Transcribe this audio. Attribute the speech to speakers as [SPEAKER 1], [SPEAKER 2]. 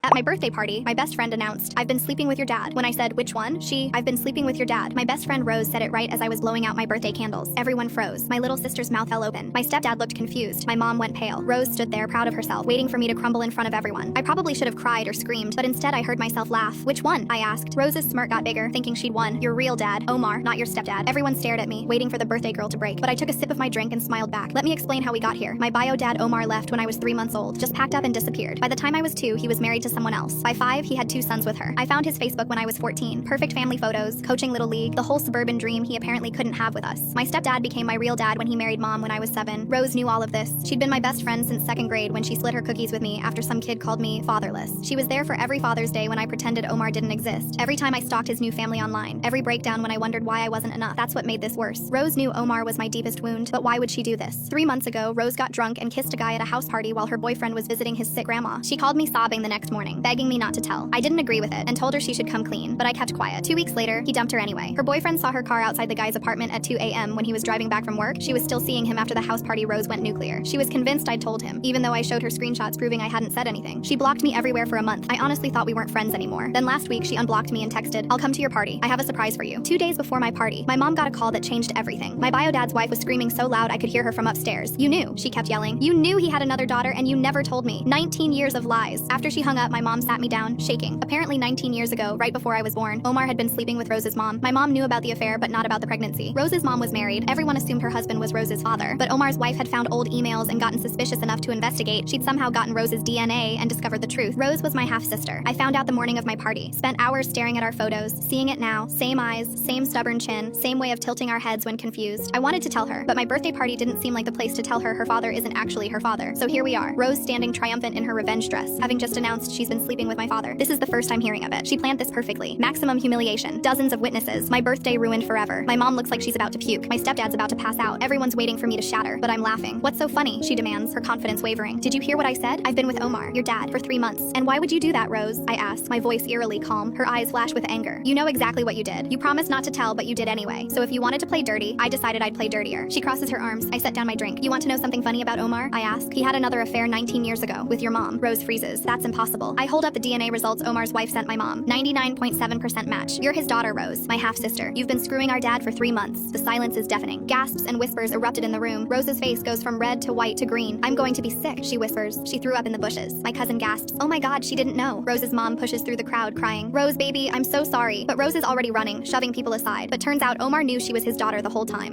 [SPEAKER 1] At my birthday party, my best friend announced, "I've been sleeping with your dad." When I said, "Which one?" "I've been sleeping with your dad." My best friend Rose said it right as I was blowing out my birthday candles. Everyone froze. My little sister's mouth fell open. My stepdad looked confused. My mom went pale. Rose stood there, proud of herself, waiting for me to crumble in front of everyone. I probably should have cried or screamed, but instead I heard myself laugh. "Which one?" I asked. Rose's smirk got bigger, thinking she'd won. "Your real dad, Omar, not your stepdad." Everyone stared at me, waiting for the birthday girl to break, but I took a sip of my drink and smiled back. Let me explain how we got here. My bio dad Omar left when I was 3 months old, just packed up and disappeared. By the time I was 2, he was married to someone else. By 5, he had 2 sons with her. I found his Facebook when I was 14. Perfect family photos, coaching Little League, the whole suburban dream he apparently couldn't have with us. My stepdad became my real dad when he married mom when I was 7. Rose knew all of this. She'd been my best friend since 2nd grade when she slid her cookies with me after some kid called me fatherless. She was there for every Father's Day when I pretended Omar didn't exist. Every time I stalked his new family online. Every breakdown when I wondered why I wasn't enough. That's what made this worse. Rose knew Omar was my deepest wound, but why would she do this? 3 months ago, Rose got drunk and kissed a guy at a house party while her boyfriend was visiting his sick grandma. She called me sobbing the next morning, begging me not to tell. I didn't agree with it and told her she should come clean, but I kept quiet. 2 weeks later, he dumped her anyway. Her boyfriend saw her car outside the guy's apartment at 2 a.m. when he was driving back from work. She was still seeing him after the house party. Rose went nuclear. She was convinced I'd told him, even though I showed her screenshots proving I hadn't said anything. She blocked me everywhere for a month. I honestly thought we weren't friends anymore. Then last week, she unblocked me and texted, "I'll come to your party. I have a surprise for you." 2 days before my party, my mom got a call that changed everything. My bio dad's wife was screaming so loud I could hear her from upstairs. "You knew," she kept yelling. "You knew he had another daughter and you never told me." 19 years of lies. After she hung up, my mom sat me down, shaking. Apparently 19 years ago, right before I was born, Omar had been sleeping with Rose's mom. My mom knew about the affair, but not about the pregnancy. Rose's mom was married. Everyone assumed her husband was Rose's father. But Omar's wife had found old emails and gotten suspicious enough to investigate. She'd somehow gotten Rose's DNA and discovered the truth. Rose was my half-sister. I found out the morning of my party. Spent hours staring at our photos, seeing it now. Same eyes, same stubborn chin, same way of tilting our heads when confused. I wanted to tell her, but my birthday party didn't seem like the place to tell her her father isn't actually her father. So here we are, Rose standing triumphant in her revenge dress, having just announced she's been sleeping with my father. This is the first I'm hearing of it. She planned this perfectly. Maximum humiliation. Dozens of witnesses. My birthday ruined forever. My mom looks like she's about to puke. My stepdad's about to pass out. Everyone's waiting for me to shatter, but I'm laughing. "What's so funny?" she demands, her confidence wavering. "Did you hear what I said? I've been with Omar, your dad, for 3 months. And why would you do that, Rose?" I asked, my voice eerily calm. Her eyes flash with anger. "You know exactly what you did. You promised not to tell, but you did anyway. So if you wanted to play dirty, I decided I'd play dirtier." She crosses her arms. I set down my drink. "You want to know something funny about Omar?" I ask. "He had another affair 19 years ago with your mom." Rose freezes. "That's impossible." I hold up the DNA results Omar's wife sent my mom. 99.7% match. "You're his daughter, Rose, my half-sister. You've been screwing our dad for 3 months." The silence is deafening. Gasps and whispers erupted in the room. Rose's face goes from red to white to green. "I'm going to be sick," she whispers. She threw up in the bushes. My cousin gasps. "Oh my God, she didn't know." Rose's mom pushes through the crowd, crying, "Rose, baby, I'm so sorry." But Rose is already running, shoving people aside. But turns out Omar knew she was his daughter the whole time.